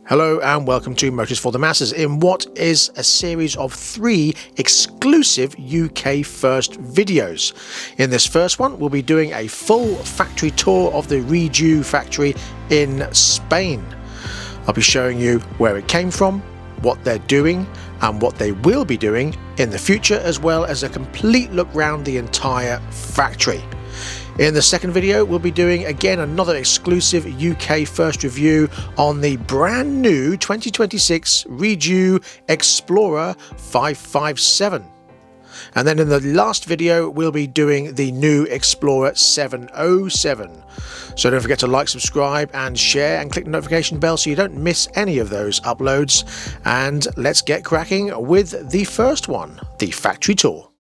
Hello and welcome to Motos for the Masses in what is a series of 3 exclusive UK first videos. In this first one we'll be doing a full factory tour of the RIEJU factory in Spain. I'll be showing you where it came from, what they're doing and what they will be doing in the future, as well as a complete look round the entire factory. In the second video we'll be doing again another exclusive UK first review on the brand new 2026 RIEJU Explorer 557. And then in the last video we'll be doing the new Explorer 707. So don't forget to like, subscribe and share and click the notification bell so you don't miss any of those uploads. And let's get cracking with the first one, the factory tour.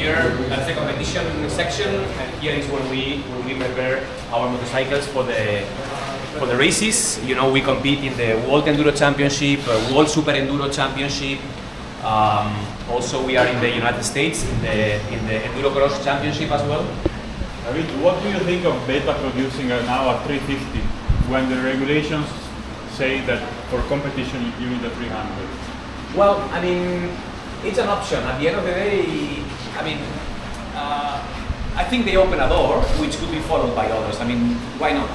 here, that's the competition section, and here is where we prepare our motorcycles for the races. You know, we compete in the World Enduro Championship, World Super Enduro Championship. Also, we are in the United States in the Enduro Cross Championship as well. I mean, what do you think of Beta producing now a 350 when the regulations say that for competition you need a 300? Well, I mean, it's an option. At the end of the day, I mean, I think they open a door which could be followed by others. I mean, why not?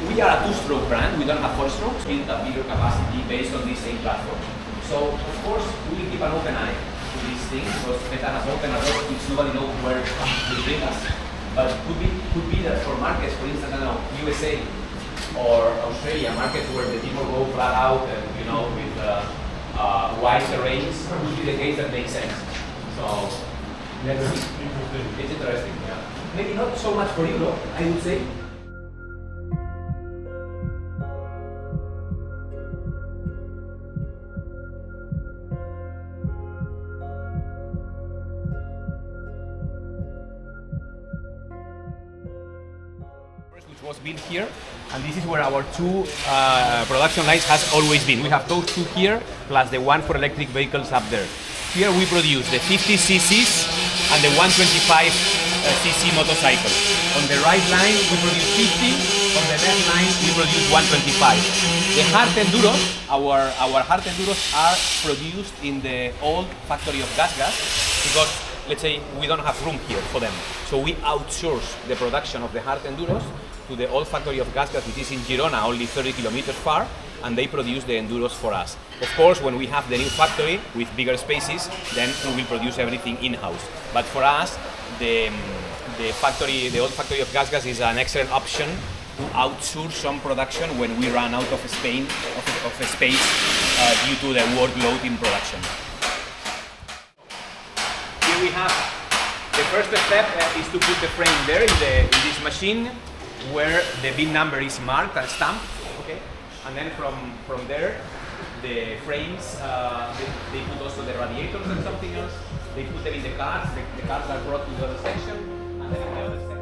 We are a two-stroke brand. We don't have four strokes. We build a bigger capacity based on this same platform. So, of course, we will keep an open eye to these things because Beta has opened a door which nobody knows where they bring us. But could be that for markets, for instance, I don't know, USA or Australia, markets where the people go flat out and, you know, with wide terrains, would be the case that makes sense. So, let's see. It's interesting, yeah. Maybe not so much for Europe, I would say. Which was built here, and this is where our two production lines has always been. We have those two here, plus the one for electric vehicles up there. Here we produce the 50 cc's and the 125 cc motorcycles. On the right line we produce 50, on the left line we produce 125. The hard enduros, our hard enduros are produced in the old factory of Gas because, let's say, we don't have room here for them. So we outsource the production of the hard enduros to the old factory of Gas, which is in Girona, only 30 kilometers far, and they produce the enduros for us. Of course, when we have the new factory with bigger spaces, then we will produce everything in-house. But for us, the old factory of Gas is an excellent option to outsource some production when we run out of space due to the workload in production. Here we have the first step is to put the frame there in this machine, where the VIN number is marked and stamped, okay? And then from there, the frames, they put also the radiators and something else. They put them in the cars. The cars are brought to the other section, and then in the other section.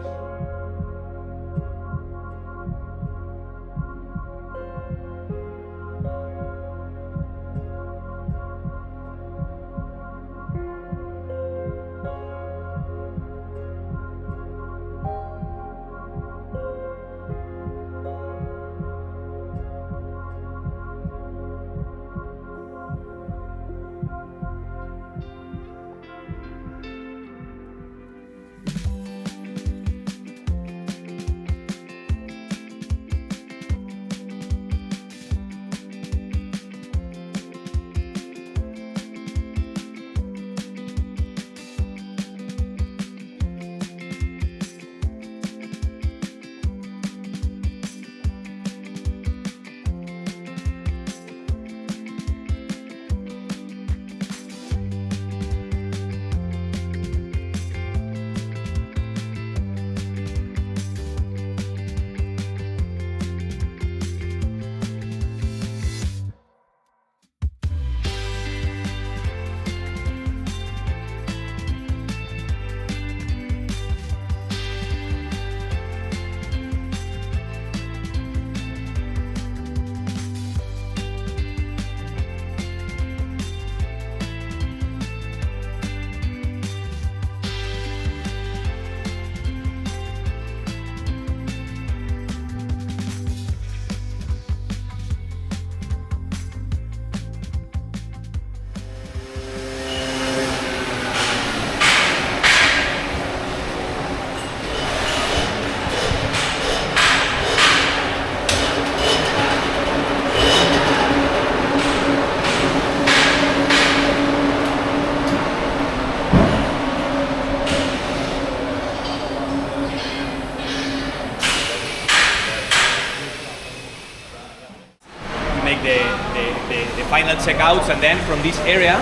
The final checkouts, and then from this area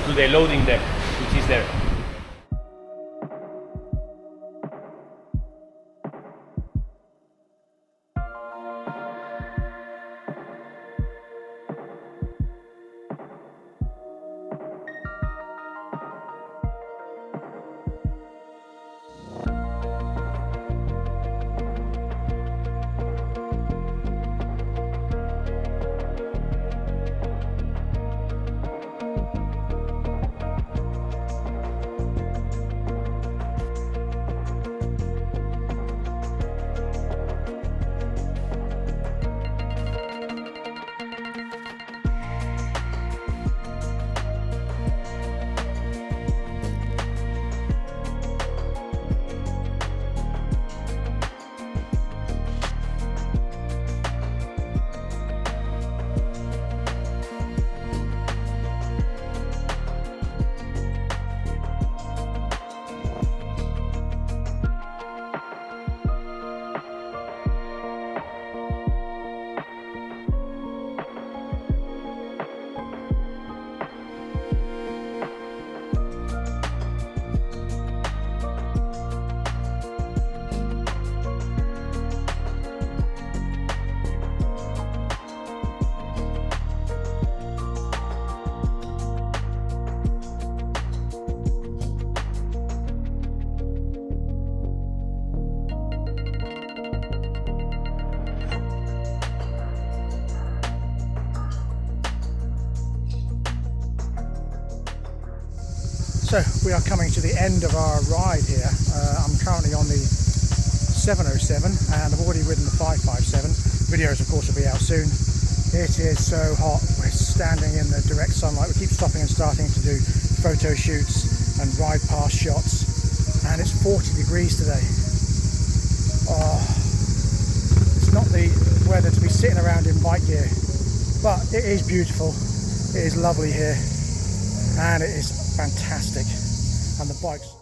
to the loading deck, which is there. So we are coming to the end of our ride here. I'm currently on the 707 and I've already ridden the 557. Videos of course will be out soon. It is so hot, we're standing in the direct sunlight. We keep stopping and starting to do photo shoots and ride past shots, and it's 40 degrees today. Oh, it's not the weather to be sitting around in bike gear, but it is beautiful, it is lovely here, and it is fantastic, and the bikes